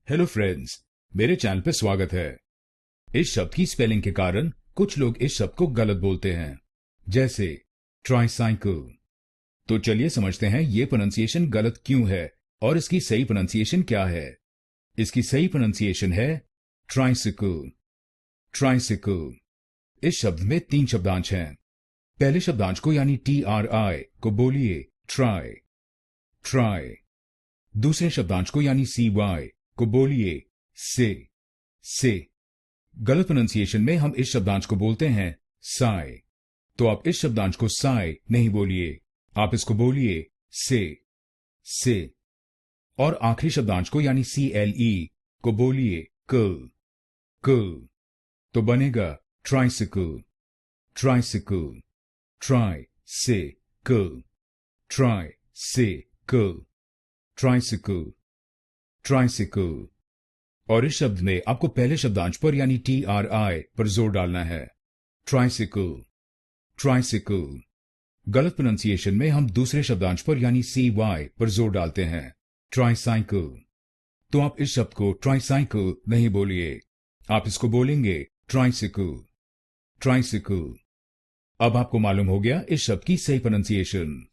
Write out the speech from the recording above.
Hello friends, मेरे channel पे स्वागत है। इस शब्द की स्पेलिंग के कारण कुछ लोग इस शब्द को गलत बोलते हैं, जैसे ट्राइसाइकिल। तो चलिए समझते हैं ये प्रोनाउंसिएशन गलत क्यों है और इसकी सही प्रोनाउंसिएशन क्या है। इसकी सही प्रोनाउंसिएशन है ट्राइसिकल। ट्राइसिकल। इस शब्द में 3 शब्दांश हैं। पहले शब्दांश को यानी TRI को बोलिए ट्राई, ट्राई। दूसरे शब्दांश को यानी CY को बोलिए से। गलत प्रोनाउंसिएशन में हम इस शब्दांश को बोलते हैं साई। तो आप इस शब्दांश को साई नहीं बोलिए, आप इसको बोलिए से। और आखिरी शब्दांश को यानी CLE को बोलिए कल, कल। तो बनेगा ट्राइसिकल, ट्राइसिकल, ट्राई से कल, ट्राई से कल, ट्राइसिकल, ट्राइसिकल। और इस शब्द में आपको पहले शब्दांश पर यानी TRI पर जोर डालना है। Tricycle, tricycle. गलत प्रोनाउंसिएशन में हम दूसरे शब्दांश पर यानी CY पर जोर डालते हैं, ट्राइसाइकिल। तो आप इस शब्द को ट्राइसाइकिल नहीं बोलिए, आप इसको बोलेंगे ट्राइसिकल, ट्राइसिकल। अब आपको मालूम हो गया इस शब्द की सही प्रोनाउंसिएशन।